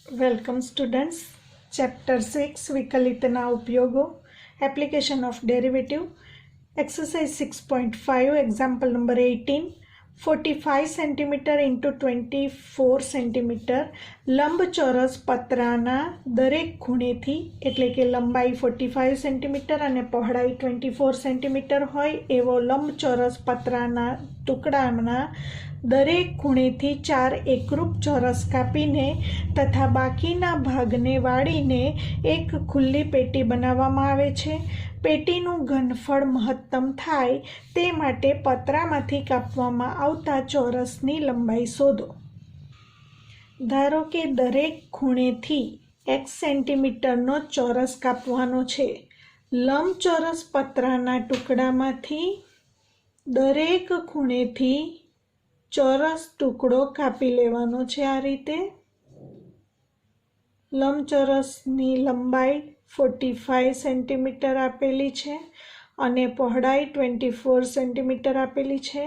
Welcome students. Chapter 6 विकलितना उपयोगों Application of Derivative Exercise 6.5 Example number 18 45 cm into 24 cm લંબચોરસ પતરાના દરેક ખૂણેથી એટલે કે લંબાઈ 45 cm અને પહોળાઈ 24 cm હોય એવો લંબચોરસ પતરાના ટુકડાના દરેક ખૂણેથી 4 એકરૂપ ચોરસ કાપીને તથા બાકીના ભાગને વાળીને એક ખુલ્લી પેટી બનાવવામાં આવે છે. પેટીનું ઘનફળ મહત્તમ થાય તે માટે પતરામાંથી કાપવામાં આવતા ચોરસની લંબાઈ શોધો. ધારો કે દરેક ખૂણેથી x સેન્ટીમીટરનો ચોરસ કાપવાનો છે. લંબચોરસ પતરાના ટુકડામાંથી દરેક ખૂણેથી ચોરસ ટુકડો કાપી લેવાનો છે. આ રીતે લંબચોરસની લંબાઈ 45 સેન્ટીમીટર આપેલી છે અને પહોળાઈ 24 સેન્ટીમીટર આપેલી છે.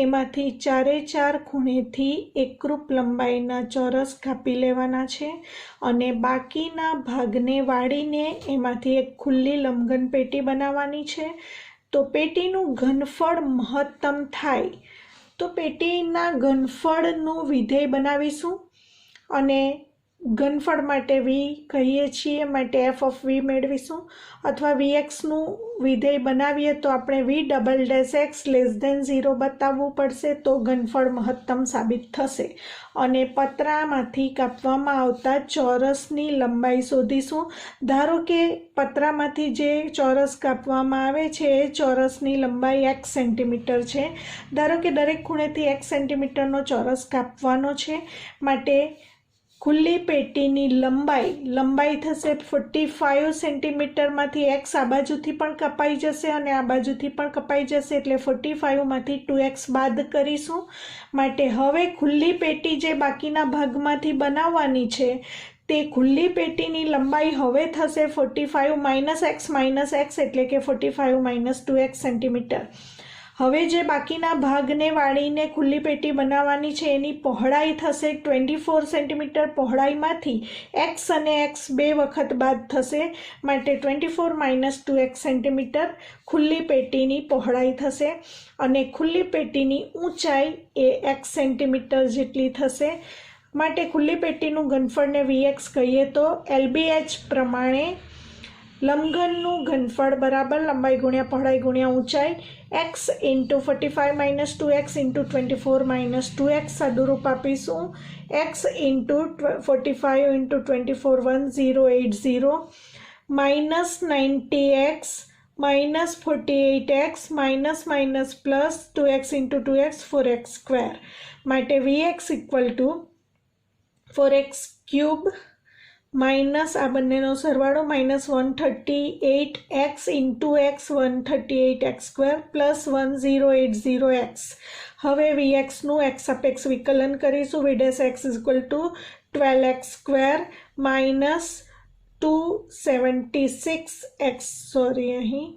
એમાંથી ચારે ચાર ખૂણેથી એકરૂપ લંબાઈના ચોરસ કાપી લેવાના છે અને બાકીના ભાગને વાળીને એમાંથી એક ખુલ્લી લંબઘન પેટી બનાવવાની છે. તો પેટીનું ઘનફળ મહત્તમ થાય તો પેટીના ઘનફળનું વિધેય બનાવીશું અને ઘનફળ માટે v કહીએ છીએ માટે f of v મેળવીશું અથવા vxનું વિધેય બનાવીએ તો આપણે v double dash x less than 0 બતાવવું પડશે તો ઘનફળ મહત્તમ સાબિત થશે અને પતરામાંથી કાપવામાં આવતા ચોરસની લંબાઈ શોધીશું. ધારો કે પતરામાંથી જે ચોરસ કાપવામાં આવે છે એ ચોરસની લંબાઈ x સેન્ટીમીટર છે. ધારો કે દરેક ખૂણેથી x સેન્ટીમીટરનો ચોરસ કાપવાનો છે માટે ખુલ્લી પેટીની લંબાઈ થશે 45 સેન્ટીમીટરમાંથી x આ બાજુથી પણ કપાઈ જશે અને આ બાજુથી પણ કપાઈ જશે એટલે 45માંથી 2x બાદ કરીશું. માટે હવે ખુલ્લી પેટી જે બાકીના ભાગમાંથી બનાવવાની છે તે ખુલ્લી પેટીની લંબાઈ હવે થશે 45 માઇનસ x એટલે કે 45 માઇનસ 2x સેન્ટીમીટર. હવે જે બાકીના ભાગને વાળીને ખુલ્લી પેટી બનાવવાની છે એની પહોળાઈ થશે 24 સેન્ટીમીટર. પહોળાઈમાંથી x અને x બે વખત બાદ થશે માટે 24 માઇનસ 2x સેન્ટીમીટર ખુલ્લી પેટીની પહોળાઈ થશે અને ખુલ્લી પેટીની ઊંચાઈ એ x સેન્ટીમીટર જેટલી થશે. માટે ખુલ્લી પેટીનું ઘનફળને vx કહીએ તો LBH પ્રમાણે લંબઘનનું ઘનફળ બરાબર લંબાઈ ગુણ્યા પહોળાઈ ગુણ્યા ઊંચાઈ x into 45 minus 2x into 24 minus 2x સાદુરૂપ આપીશું. x into 45 into 24 1080 minus 90x minus 48x minus plus 2x into 2x 4x square. માટે vx equal to 4x cube minus આ બંનેનો સરવાળો minus 138x into x 138x square plus 1080x. હવે vxનું x સાપેક્ષ વિકલન કરીશું. v dash x equal two 12x square minus 276x અહીં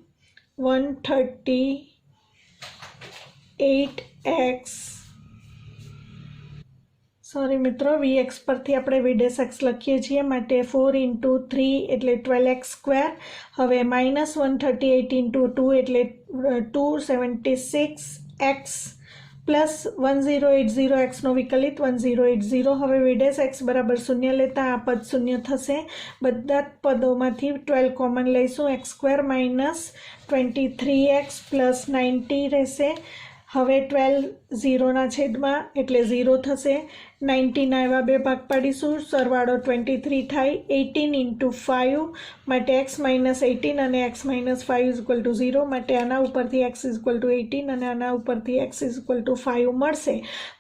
138x મિત્રો vx પરથી આપણે v ડેશ x લખીએ છીએ માટે 4 ઇન્ટુ 3 એટલે 12x સ્ક્વેર. હવે માઇનસ 138 ઇન્ટુ 2 એટલે 276x પ્લસ 1080xનો વિકલિત 1080. હવે v ડેશ x બરાબર 0 લેતા આ પદ 0 થશે. બધા પદોમાંથી 12 કોમન લઈશું. x square minus 23x plus 90 રહેશે. હવે 12 0ના છેદમાં એટલે 0 થશે. 90ના એવા બે ભાગ પાડીશું. સરવાળો 23 થાય. 18 ઇન્ટુ 5 માટે x માઇનસ 18 અને x minus 5 is equal to 0 માટે આના ઉપરથી x ઇઝ ઇક્વલ ટુ 18 અને આના ઉપરથી x ઇઝ ઇક્વલ ટુ 5 મળશે.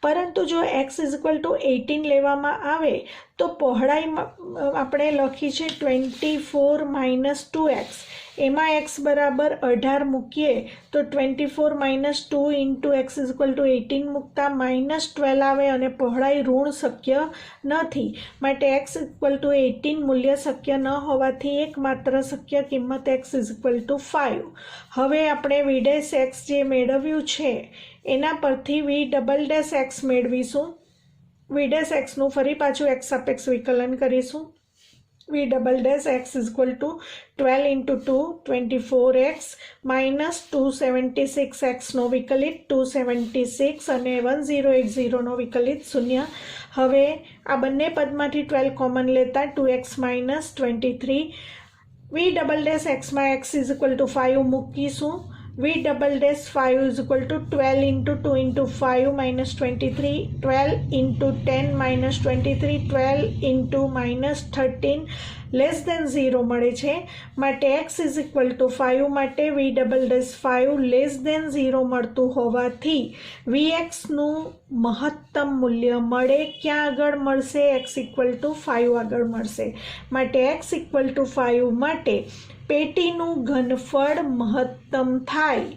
પરંતુ જો x ઇઝ ઇક્વલ ટુ 18 લેવામાં આવે તો પહોળાઈ આપણે લખી છે 24 માઇનસ 2x. એમાં x બરાબર 18 મૂકીએ તો 24 minus 2 into x is equal two 18 મૂકતા માઇનસ 12 આવે અને પહોળાઈ ઋણ શક્ય નથી. માટે x ઇક્વલ ટુ 18 મૂલ્ય શક્ય ન હોવાથી એકમાત્ર શક્ય કિંમત x ઇઝ ઇક્વલ ટુ 5. હવે આપણે v ડેશ x જે મેળવ્યું છે એના પરથી v ડબલ ડેશ x મેળવીશું. વી ડેશ એક્સનું ફરી પાછું એક્સ સાપેક્ષ વિકલન કરીશું. V double dash x is equal to 12 into 2 24x minus 276 એક્સનો વિકલિત 276 અને 1080નો વિકલિત 0. હવે આ બંને પદમાંથી 12 કોમન લેતા 2x minus 23. V double dash એક્સમાં એક્સ ઇઝ ઇક્વલ ટુ 5 મૂકીશું. V double dash 5 is equal to 12 into 2 into 5 minus 23 12 into 10 minus 23 12 into minus 13 less than 0 મળે છે. માટે એક્સ ઇઝ ઇક્વલ ટુ 5 માટે વી ડબલ ડેશ 5 લેસ દેન 0 મળતું હોવાથી વી એક્સનું મહત્તમ મૂલ્ય મળે ક્યાં આગળ મળશે? એક્સ ઇક્વલ ટુ 5 આગળ મળશે. માટે એક્સ ઇક્વલ ટુ 5 માટે પેટીનું ઘનફળ મહત્તમ થાય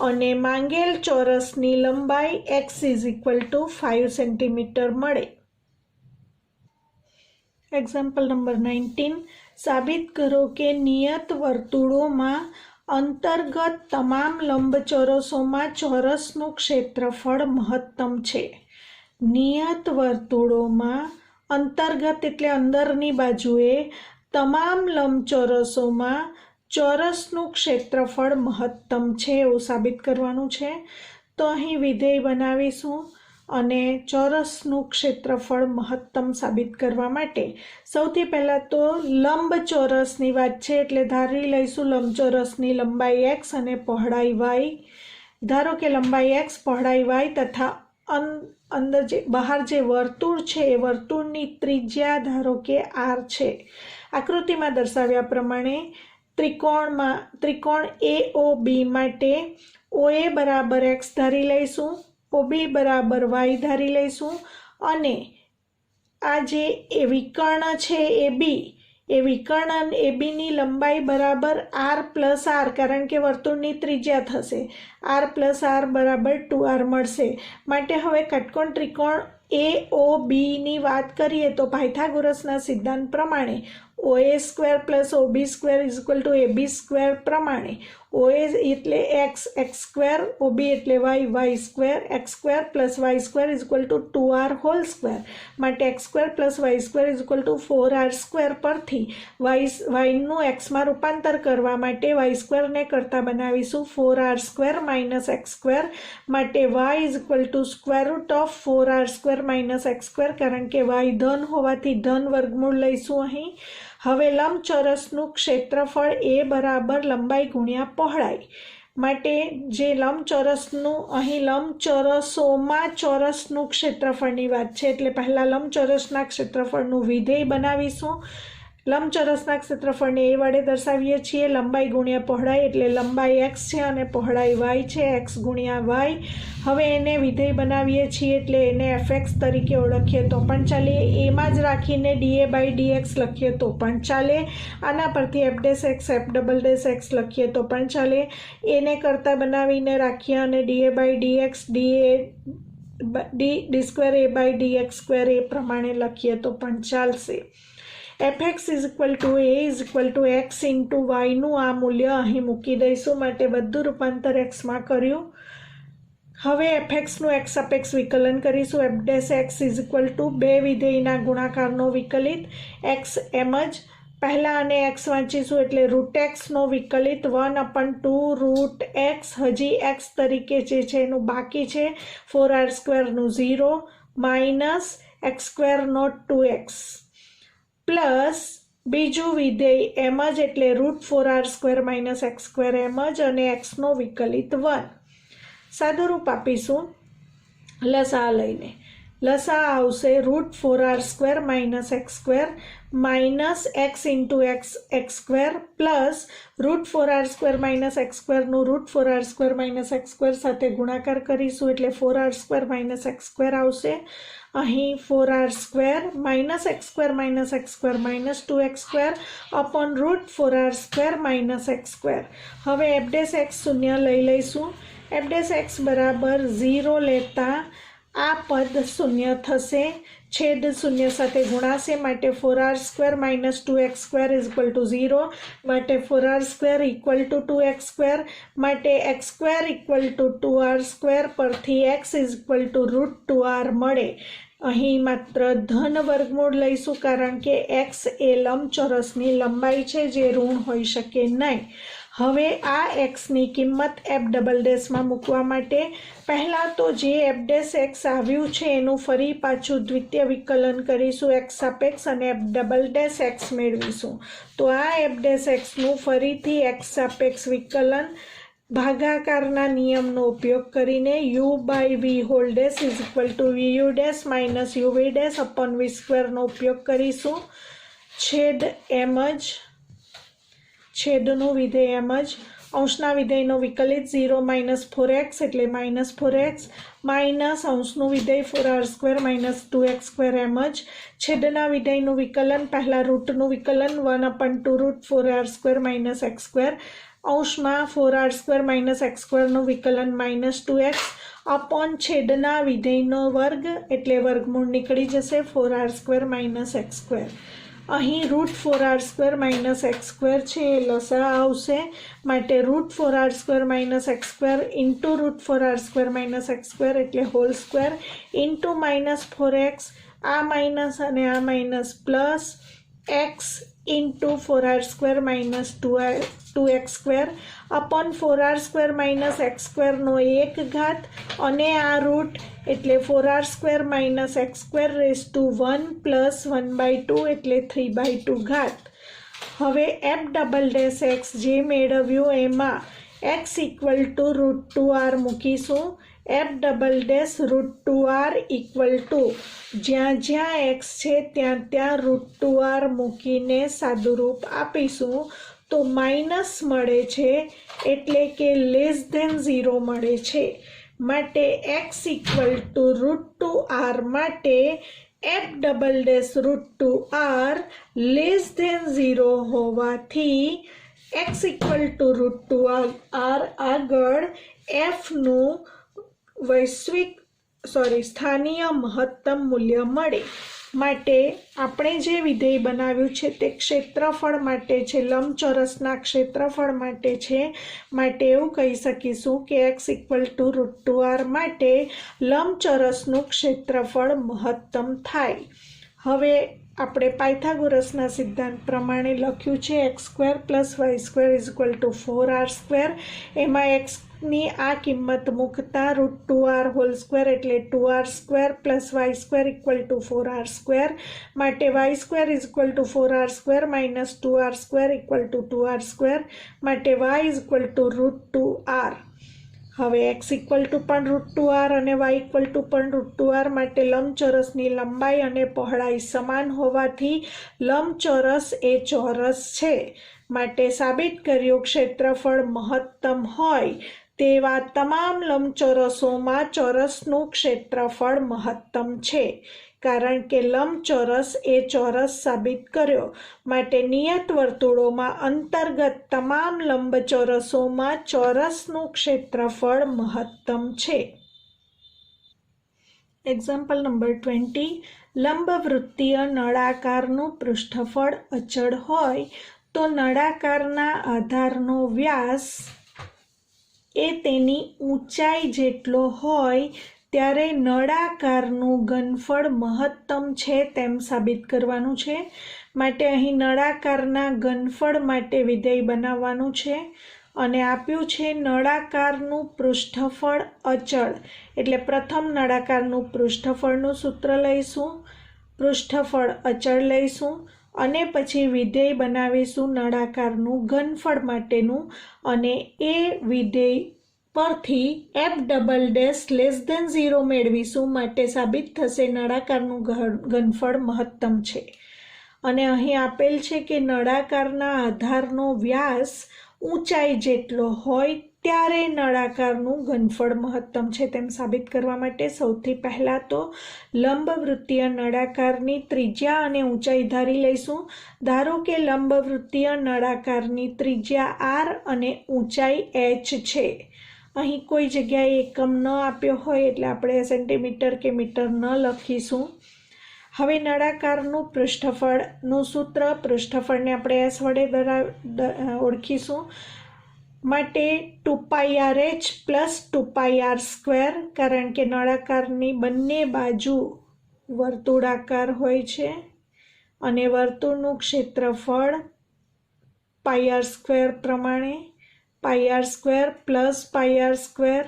અને માંગેલ ચોરસની લંબાઈ x is equal to 5 centimetre મળે. Example number 19. સાબિત કરો કે નિયત વર્તુળોમાં અંતર્ગત તમામ લંબચોરસોમાં ચોરસનું ક્ષેત્રફળ મહત્તમ છે. નિયત વર્તુળોમાં અંતર્ગત એટલે અંદરની બાજુએ તમામ લંબચોરસોમાં ચોરસનું ક્ષેત્રફળ મહત્તમ છે એવું સાબિત કરવાનું છે. તો અહીં વિધેય બનાવીશું અને ચોરસનું ક્ષેત્રફળ મહત્તમ સાબિત કરવા માટે સૌથી પહેલાં તો લંબચોરસની વાત છે એટલે ધારી લઈશું લંબચોરસની લંબાઈ એક્સ અને પહોળાઈ વાય. ધારો કે લંબાઈ એક્સ પહોળાઈ વાય તથા અંદર જે બહાર જે વર્તુળ છે એ વર્તુળની ત્રિજ્યા ધારો કે આર છે. આકૃતિમાં દર્શાવ્યા પ્રમાણે ત્રિકોણ AOB માટે OA બરાબર એક્સ ધારી લઈશું, OB બરાબર વાય ધારી લઈશું અને આ જે વિકર્ણ છે AB એ વિકર્ણ ABની લંબાઈ બરાબર આર પ્લસ આર કારણ કે વર્તુળની ત્રિજ્યા થશે આર પ્લસ આર બરાબર 2r મળશે. માટે હવે કાટકોણ ત્રિકોણ AOBની વાત કરીએ તો પાયથાગોરસના સિદ્ધાંત પ્રમાણે OA square plus OB square is equal to AB square પ્રમાણે OA એટલે એક્સ સ્ક્વેર, OB એટલે y square, x square plus y square is equal to 2r whole square. માટે x square plus y square is equal to 4r square પરથી વાયનું એક્સમાં રૂપાંતર કરવા માટે Y સ્ક્વેરને કરતાં બનાવીશું 4r square minus x square. માટે y is equal to square root of 4r square minus x square કારણ કે વાય ધન હોવાથી ધન વર્ગમૂળ લઈશું અહીં. હવે લંબચોરસનું ક્ષેત્રફળ એ બરાબર લંબાઈ ગુણ્યા પહોળાઈ. માટે જે લંબચોરસનું અહીં લંબચોરસોમાં ચોરસનું ક્ષેત્રફળની વાત છે એટલે પહેલાં લંબચોરસના ક્ષેત્રફળનું વિધેય બનાવીશું. લંબચોરસના ક્ષેત્રફળને એ વડે દર્શાવીએ છીએ લંબાઈ ગુણ્યા પહોળાઈ એટલે લંબાઈ એક્સ છે અને પહોળાઈ વાય છે એક્સ ગુણ્યા વાય. હવે એને વિધેય બનાવીએ છીએ એટલે એને fx તરીકે ઓળખીએ તો પણ ચાલે, એમાં જ રાખીને dA/dx લખીએ તો પણ ચાલે, આના પરથી f dash x f double dash x લખીએ તો પણ ચાલે, એને કરતાં બનાવીને રાખીએ અને dA/dx d square A/dx square એ પ્રમાણે લખીએ તો પણ ચાલશે. fx is equal to a is equal to x into વાયનું આ મૂલ્ય અહીં મૂકી દઈશું. માટે બધું રૂપાંતર એક્સમાં કર્યું. હવે fxનું એક્સ સાપેક્ષ વિકલન કરીશું. f dash x is equal two બે વિધેયના ગુણાકારનો વિકલિત એક્સ એમ જ પહેલાં અને એક્સ વાંચીશું એટલે રૂટ એક્સનો વિકલિત 1/2 રૂટ એક્સ હજી એક્સ તરીકે જે છે એનું બાકી છે 4r સ્ક્વેરનું 0 માઇનસ એક્સ સ્ક્વેરનો 2x પ્લસ બીજું વિધેય એમ જ એટલે root 4r square minus x square એમ જ અને એક્સનો વિકલિત 1. સાદુરૂપ આપીશું લસા લઈને. લસા આવશે root 4r square minus x square minus x into x square plus root 4r square minus x સ્ક્વેરનું root 4r square minus x square સાથે ગુણાકાર કરીશું એટલે 4r square minus x square આવશે. અહીં 4r square minus x square minus x square minus 2x square upon route 4r square minus x square. હવે f dash x શૂન્ય લઈ લઈશું. f ડેશ એક્સ બરાબર 0 લેતા આ પદ શૂન્ય થશે, છેદ શૂન્ય સાથે ગુણાશે માટે 4r square minus 2x square is equal to 0. માટે 4r square equal to 2x square. માટે x square equal to 2r square પરથી x is equal to root 2r મળે. અહીં માત્ર ધન વર્ગમૂળ લઈશું કારણ કે x એ લંબચોરસની લંબાઈ છે જે ઋણ હોઈ શકે નહીં. હવે આ xની કિંમત f ડબલ ડેશમાં મૂકવા માટે પહેલાં તો જે f ડેશ x આવ્યું છે એનું ફરી પાછું દ્વિતીય વિકલન કરીશું x સાપેક્ષ અને f ડબલ ડેશ x મેળવીશું. તો આ f ડેશ xનું ફરીથી x સાપેક્ષ વિકલન ભાગાકારના નિયમનો ઉપયોગ કરીને u by v whole dash is equal to vu dash minus uv dash upon v સ્ક્વેરનો ઉપયોગ કરીશું. છેદ એમ જ, છેદનું વિધેય એમ જ, અંશના વિધેયનો વિકલિત 0 માઇનસ 4x એટલે માઇનસ 4x માઇનસ અંશનું વિધેય 4r² માઇનસ 2x સ્ક્વેર એમ જ, છેદના વિધેયનું વિકલન પહેલાં રૂટનું વિકલન 1/2 route 4r² minus x square અંશમાં 4r² માઇનસ x સ્ક્વેરનું વિકલન માઇનસ 2x અપોન છેદના વિધેયનો વર્ગ એટલે વર્ગમૂળ નીકળી જશે 4r² માઇનસ x સ્ક્વેર. અહીં root 4r² minus x square છે એ લસા આવશે માટે root 4r² minus x square into root 4r² minus x square એટલે whole square into minus 4x આ માઇનસ અને આ minus plus x into 4r² minus 2x square upon 4r² minus x સ્ક્વેરનો 1 ઘાત અને આ રૂટ એટલે 4r² minus x square raise to 1 plus 1/2 એટલે 3/2 ઘાત. હવે f ડબલ ડેશ x જે મેળવ્યું એમાં x equal to root 2r મૂકીશું. f double dash root 2r equal to જ્યાં જ્યાં x છે ત્યાં ત્યાં રૂટ 2r મૂકીને સાદુરૂપ આપીશું તો માઇનસ મળે છે એટલે કે લેસ ધેન 0 મળે છે. માટે x equal to root 2r માટે f double dash root 2r less than 0 હોવાથી x equal to root 2r આગળ fનું સ્થાનીય મહત્તમ મૂલ્ય મળે. માટે આપણે જે વિધેય બનાવ્યું છે તે ક્ષેત્રફળ માટે છે, લંબચોરસના ક્ષેત્રફળ માટે છે. માટે એવું કહી શકીશું કે x equal to root 2r માટે લંબચોરસનું ક્ષેત્રફળ મહત્તમ થાય. હવે આપણે પાયથાગોરસના સિદ્ધાંત પ્રમાણે લખ્યું છે x square plus y square is equal to 4r². એમાં એક્સની આ કિંમત મૂકતા રૂટ 2r હોલ સ્ક્વેર એટલે 2r² plus y square equal to 4r². માટે y square is equal to 4r² minus 2r² equal to 2r². માટે y is equal to root 2r. હવે x equal to પણ root 2r અને y equal to પણ root 2r માટે લંબચોરસની લંબાઈ અને પહોળાઈ સમાન હોવાથી લંબચોરસ એ ચોરસ છે. માટે સાબિત કર્યું ક્ષેત્રફળ મહત્તમ હોય તેવા તમામ લંબચોરસોમાં ચોરસનું ક્ષેત્રફળ મહત્તમ છે. કારણ કે લંબચોરસ એ ચોરસ સાબિત કર્યો માટે નિયત વર્તુળોમાં અંતર્ગત તમામ લંબચોરસોમાં ચોરસનું ક્ષેત્રફળ મહત્તમ છે. Example number 20. લંબવૃત્તીય નળાકારનું પૃષ્ઠફળ અચળ હોય તો નળાકારના આધારનો વ્યાસ એ તેની ઊંચાઈ જેટલો હોય ત્યારે નળાકારનું ઘનફળ મહત્તમ છે તેમ સાબિત કરવાનું છે. માટે અહીં નળાકારના ઘનફળ માટે વિધેય બનાવવાનું છે અને આપ્યું છે નળાકારનું પૃષ્ઠફળ અચળ એટલે પ્રથમ નળાકારનું પૃષ્ઠફળનું સૂત્ર લઈશું, પૃષ્ઠફળ અચળ લઈશું અને પછી વિધેય બનાવીશું નળાકારનું ઘનફળ માટેનું અને એ વિધેય પરથી f double dash less than 0 મેળવીશું. માટે સાબિત થશે નળાકારનું ઘનફળ મહત્તમ છે. અને અહીં આપેલ છે કે નળાકારના આધારનો વ્યાસ ઊંચાઈ જેટલો હોય ત્યારે નળાકારનું ઘનફળ મહત્તમ છે તેમ સાબિત કરવા માટે સૌથી પહેલાં તો લંબવૃત્તીય નળાકારની ત્રિજ્યા અને ઊંચાઈ ધારી લઈશું. ધારો કે લંબવૃત્તીય નળાકારની ત્રિજ્યા r અને ઊંચાઈ h છે. અહીં કોઈ જગ્યાએ એકમ ન આપ્યો હોય એટલે આપણે સેન્ટીમીટર કે મીટર ન લખીશું. હવે નળાકારનું પૃષ્ઠફળનું સૂત્ર, પૃષ્ઠફળને આપણે s વડે ઓળખીશું. માટે 2πrh પ્લસ 2πr². કારણ કે નળાકારની બંને બાજુ વર્તુળાકાર હોય છે અને વર્તુળનું ક્ષેત્રફળ પાઈ આર સ્ક્વેર પ્રમાણે pi r square plus pi r square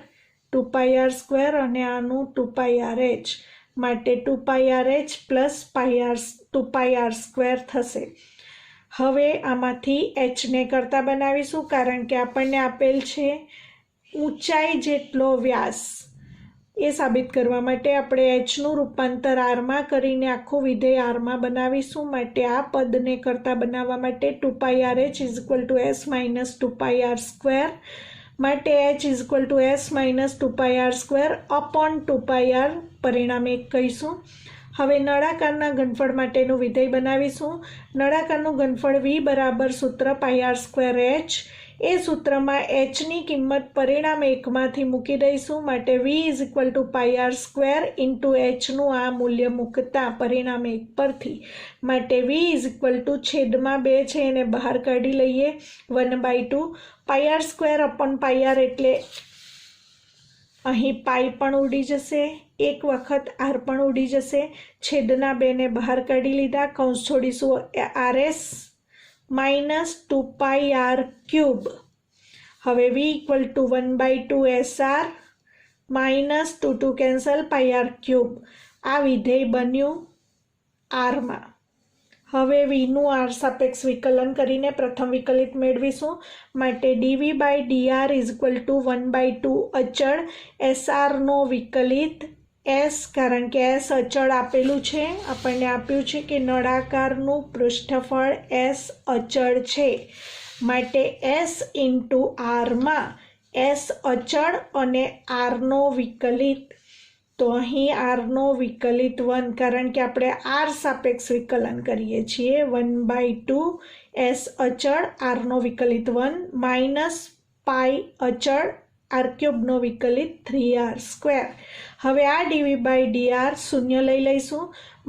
2 pi r square અને આનું 2 પાઈ આર એચ માટે 2 pi r h plus 2 pi r square થશે। હવે આમાંથી એચને કરતા બનાવીશું કારણ કે આપણને આપેલ છે ઊંચાઈ જેટલો વ્યાસ। એ સાબિત કરવા માટે આપણે એચનું રૂપાંતર આરમાં કરીને આખું વિધેય આરમાં બનાવીશું। માટે આ પદને કરતા બનાવવા માટે 2 pi r h is equal to s minus 2 pi r square માટે h is equal to s minus 2 pi r square upon 2 pi r પરિણામ 1 કહીશું। હવે નળાકારના ઘનફળ માટેનું વિધેય બનાવીશું। નળાકારનું ઘનફળ v બરાબર સૂત્ર પાઈ આર સ્ક્વેર એચ। એ સૂત્રમાં એચની કિંમત પરિણામ 1માંથી મૂકી દઈશું માટે v is equal to pi r square into એચનું આ મૂલ્ય મૂકતા પરિણામ 1 પરથી માટે v ઇઝ ઇક્વલ ટુ છેદમાં 2 છે એને બહાર કાઢી લઈએ 1/2 પાઈ આર સ્ક્વેર અપોન પાઈ આર એટલે અહીં પાઈ પણ ઉડી જશે, એક વખત આર પણ ઉડી જશે, છેદના 2 ને બહાર કાઢી લીધા, કૌંસ છોડીશું r s minus 2 pi r cube. હવે v equal to 1/2 s r minus 2 cancel pi r cube. આ વિધેય બન્યું આરમાં। હવે વીનું આર સાપેક્ષ વિકલન કરીને પ્રથમ વિકલિત મેળવીશું માટે dv by dr is equal to 1/2 અચળ એસ આરનો વિકલિત એસ કારણ કે એસ અચળ આપેલું છે, આપણને આપ્યું છે કે નળાકારનું પૃષ્ઠફળ એસ અચળ છે માટે એસ ઇન્ટુ આરમાં એસ અચળ અને આરનો વિકલિત તો અહીં આરનો વિકલિત 1 કારણ કે આપણે આર સાપેક્ષ વિકલન કરીએ છીએ 1/2 એસ અચળ આરનો વિકલિત 1 માઇનસ પાઈ અચળ આર ક્યુબનો વિકલિત 3r સ્ક્વેર। હવે આ ડીવી બાય ડીઆર શૂન્ય લઈ લઈશું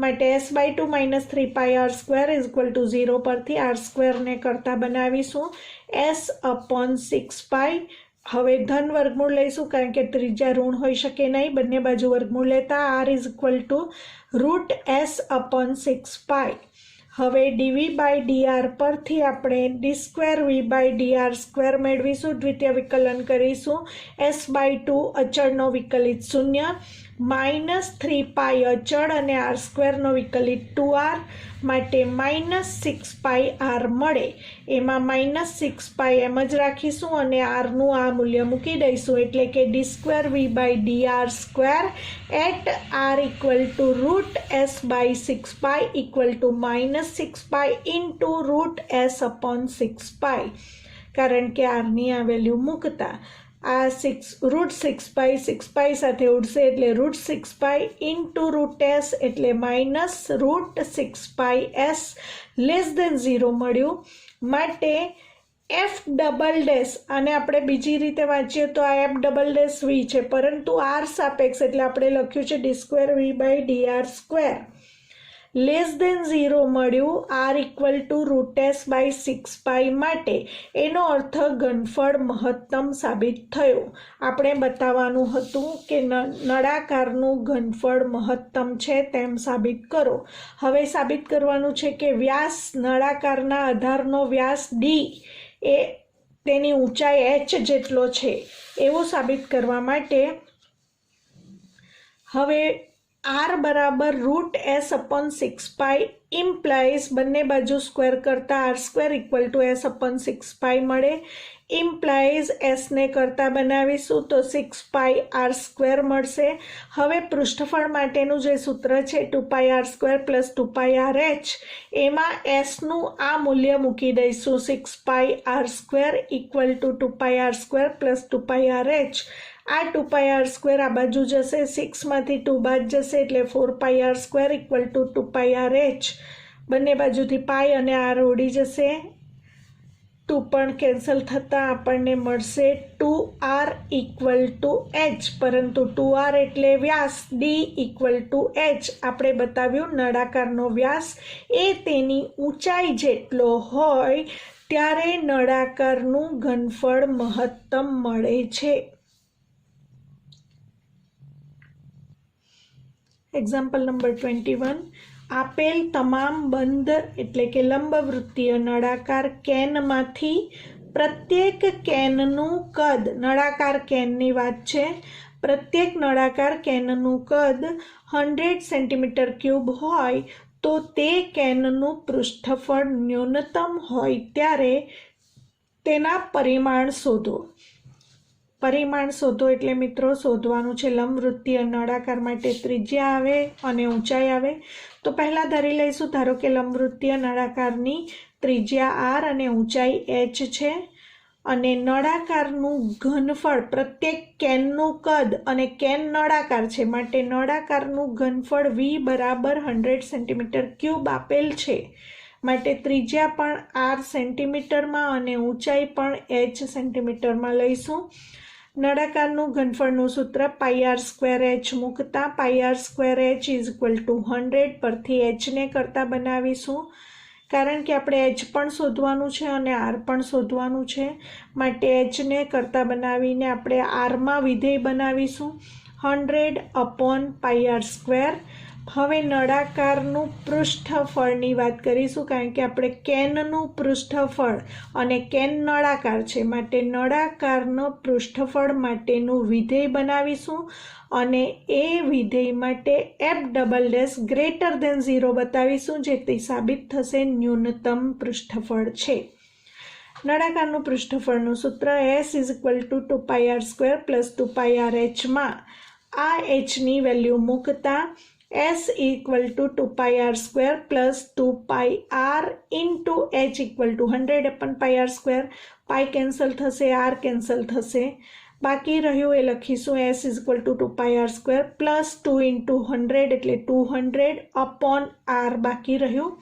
માટે s/2 minus 3 pi r square is equal to 0 પરથી આર સ્ક્વેરને કરતા બનાવીશું s અપોન 6 પાઈ। હવે ધન વર્ગમૂળ લઈશું કારણ કે ત્રિજ્યા ઋણ હોઈ શકે નહીં, બંને બાજુ વર્ગમૂળ લેતા r is equal to root s upon 6 pi. હવે ડીવી બાય ડીઆર પરથી આપણે d square V by DR square મેળવીશું, દ્વિતીય વિકલન કરીશું s/2 અચળનો વિકલિત 0 માઇનસ 3 પાઈ અચળ અને આર સ્ક્વેરનો વિકલિત 2r માટે માઇનસ 6 પાઈ આર મળે। એમાં માઇનસ 6 પાઈ એમ જ રાખીશું અને આરનું આ મૂલ્ય મૂકી દઈશું એટલે કે d square V by DR square at r equal to root S by 6 pi equal to minus 6 pi into root S upon 6 pi કારણ કે આરની આ વેલ્યુ મૂકતા આ રૂટ 6 પાઈ સાથે ઉડશે એટલે root 6 pi into root s એટલે minus root 6 pi s less than 0 મળ્યું માટે એફ ડબલ ડેશ આને આપણે બીજી રીતે વાંચીએ તો આ એફ ડબલ ડેશ વી છે પરંતુ આર સાપેક્ષ એટલે આપણે લખ્યું છે D square V by DR square less than 0 મળ્યું R equal to root S by 6 pi માટે એનો અર્થ ઘનફળ મહત્તમ સાબિત થયું। આપણે બતાવવાનું હતું કે નળાકારનું ઘનફળ મહત્તમ છે તેમ સાબિત કરો। હવે સાબિત કરવાનું છે કે વ્યાસ નળાકારના આધારનો વ્યાસ ડી એ તેની ઊંચાઈ એચ જેટલો છે એવું સાબિત કરવા માટે હવે આર બરાબર root S upon 6 pi implies બંને બાજુ સ્ક્વેર કરતા R square equal to S upon 6 pi મળે ઇમ્પ્લાઇઝ એસને કરતા બનાવીશું તો 6 પાઈ આર સ્ક્વેર મળશે। હવે પૃષ્ઠફળ માટેનું જે સૂત્ર છે 2 pi r square plus 2 pi r h એમાં એસનું આ મૂલ્ય મૂકી દઈશું 6 pi r square equal to 2 pi r square plus 2 pi r h. આ 2 પાઈ આર સ્ક્વેર આ બાજુ જશે 6માંથી 2 બાદ જશે એટલે 4 pi r square equal to 2 pi r h બંને બાજુથી પાઈ અને આર ઉડી જશે 2 પણ કેન્સલ થતાં આપણને મળશે 2r ઇક્વલ ટુ એચ પરંતુ 2r એટલે વ્યાસ ડી ઇક્વલ ટુ એચ આપણે બતાવ્યું નળાકારનો વ્યાસ એ તેની ઊંચાઈ જેટલો હોય ત્યારે નળાકારનું ઘનફળ મહત્તમ મળે છે। એક્ઝામ્પલ નંબર 21, આપેલ તમામ બંધ એટલે કે લંબવૃત્તીય નળાકાર કેનમાંથી પ્રત્યેક કેનનું કદ, નળાકાર કેનની વાત છે, પ્રત્યેક નળાકાર કેનનું કદ 100 સેન્ટીમીટર ક્યુબ હોય તો તે કેનનું પૃષ્ઠફળ ન્યૂનતમ હોય ત્યારે તેના પરિમાણ શોધો. પરિમાણ શોધો એટલે મિત્રો શોધવાનું છે લંબવૃત્તીય નળાકાર માટે ત્રિજ્યા આવે અને ઊંચાઈ આવે. તો પહેલાં ધારી લઈશું, ધારો કે લંબવૃત્તીય નળાકારની ત્રિજ્યા r અને ઊંચાઈ h છે અને નળાકારનું ઘનફળ, પ્રત્યેક કેનનું કદ, અને કેન નળાકાર છે માટે નળાકારનું ઘનફળ v બરાબર 100 સેન્ટીમીટર ક્યુબ આપેલ છે માટે ત્રિજ્યા પણ r સેન્ટીમીટરમાં અને ઊંચાઈ પણ h સેન્ટીમીટરમાં લઈશું. નળાકારનું ઘનફળનું સૂત્ર πr²h મૂકતા πr²h = 100 પરથી h ને કરતાં બનાવીશું, કારણ કે આપણે h પણ શોધવાનું છે અને r પણ શોધવાનું છે માટે h ને કરતાં બનાવીને આપણે rમાં વિધેય બનાવીશું 100/πr². હવે નળાકારનું પૃષ્ઠફળની વાત કરીશું, કારણ કે આપણે કેનનું પૃષ્ઠફળ અને કેન નળાકાર છે માટે નળાકારના પૃષ્ઠફળ માટેનું વિધેય બનાવીશું અને એ વિધેય માટે f"(0) બતાવીશું, જેથી સાબિત થશે ન્યૂનતમ પૃષ્ઠફળ છે. નળાકારનું પૃષ્ઠફળનું સૂત્ર s = 2πr² + 2πrh માં આ h ની વેલ્યુ મૂકતા s = 2πr² + 2πr × h = 100/πr². પાઈ કેન્સલ થશે, r કેન્સલ થશે, બાકી રહ્યું એ લખીશું s = 2πr² + 2 × 100 એટલે 200/r બાકી રહ્યું.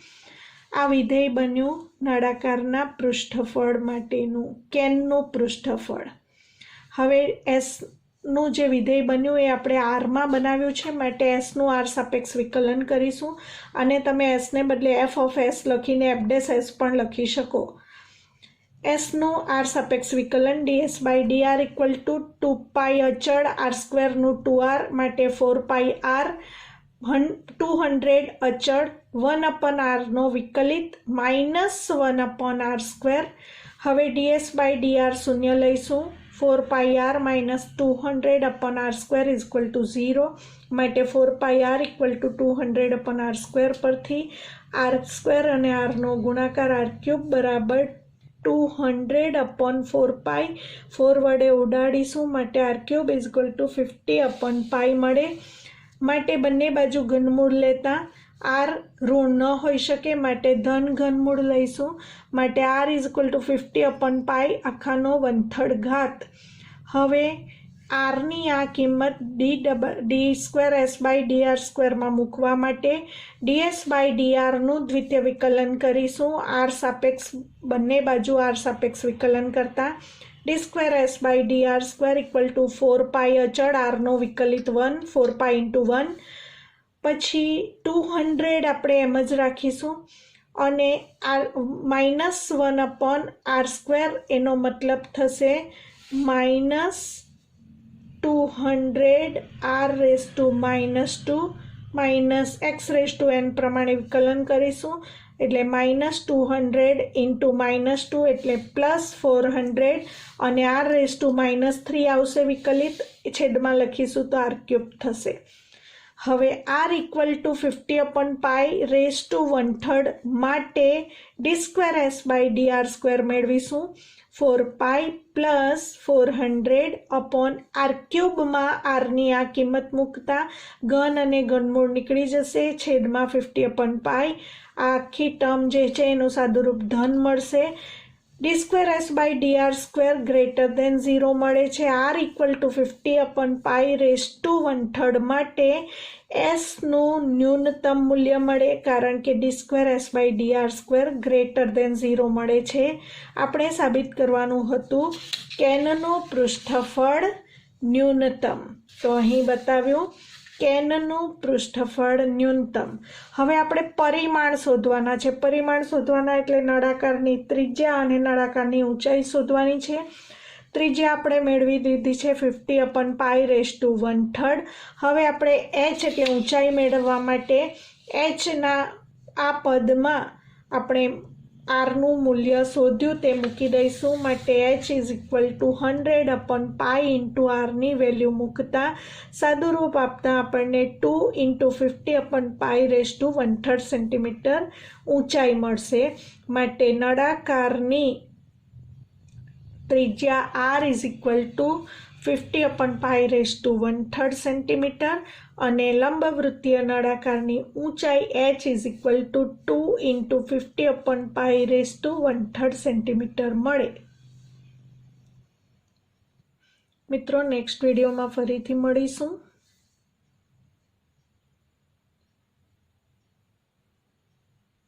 આ વિધેય બન્યું નળાકારના પૃષ્ઠફળ માટેનું, કેનનું પૃષ્ઠફળ. હવે એસનું જે વિધેય બન્યું એ આપણે આરમાં બનાવ્યું છે માટે એસનું આર સાપેક્ષ વિકલન કરીશું અને તમે એસને બદલે f(s) લખીને f'(s) પણ લખી શકો. એસનું આર સાપેક્ષ વિકલન ds/dr = 2π અચળ r² નું 2r માટે 4πr, 200 અચળ 1/r નો વિકલિત -1/r². હવે ds/dr શૂન્ય લઈશું, 4πr - 200/r² = 0 માટે 4πr = 200/r² પરથી r² અને r નો ગુણાકાર r³ બરાબર 200/4π, 4 વડે ઉડાડીશું માટે r³ = 50/π મળે. માટે બંને બાજુ ઘનમૂળ લેતા r ઋણ ન હોઈ શકે માટે ધન ઘનમૂળ લઈશું માટે r = 50/π². હવે આરની આ કિંમત d²s/dr² માં મૂકવા માટે ds/drનું દ્વિતીય વિકલન કરીશું. r સાપેક્ષ બંને બાજુ r સાપેક્ષ વિકલન કરતા d²s/dr² = 4π અચળ r નો વિકલિત 1, 4π × 1, પછી 200 આપણે એમ જ રાખીશું અને -1/r², એનો મતલબ થશે -200r⁻² -xn પ્રમાણે વિકલન કરીશું એટલે -200 × -2 એટલે +400 અને r⁻³ આવશે વિકલિત, છેદમાં લખીશું તો r³ થશે. હવે r = 50/π⁻1/3 માટે d²s/dr² મેળવીશું 4π + 400/r³ માં rની આ કિંમત મૂકતા ઘન અને ઘનમૂળ નીકળી જશે, છેદમાં 50/π. આ આખી ટર્મ જે છે એનું સાદુરૂપ ધન મળશે. d²s/dr² > 0 મળે છે. r = 50/π⁻1/3 માટે એસનું ન્યૂનતમ મૂલ્ય મળે, કારણ કે d²s/dr² > 0 મળે છે. આપણે સાબિત કરવાનું હતું કેનનું પૃષ્ઠફળ ન્યૂનતમ, તો અહીં બતાવ્યું કેનનું પૃષ્ઠફળ ન્યૂનતમ. હવે આપણે પરિમાણ શોધવાના છે. પરિમાણ શોધવાના એટલે નળાકારની ત્રિજ્યા અને નળાકારની ઊંચાઈ શોધવાની છે. ત્રિજ્યા આપણે મેળવી દીધી છે 50/π⁻⁴. હવે આપણે h એટલે ઊંચાઈ મેળવવા માટે hના આ પદમાં આપણે આરનું મૂલ્ય શોધ્યું તે મૂકી દઈશું. માટે h ઇઝ ઇક્વલ ટુ 100/π આરની વેલ્યુ મૂકતા સાદુરૂપ આપતા આપણને 2 × 50/π⁻⁴ સેન્ટીમીટર ઊંચાઈ મળશે. માટે નળાકારની ત્રિજ્યા r is equal to 50/π⁻⁴ centimetre અને લંબવૃત્તીય નળાકારની ઊંચાઈ h is equal to 2 × 50/π⁻⁴ centimetre મળે. મિત્રો, નેક્સ્ટ વિડીયોમાં ફરીથી મળીશું.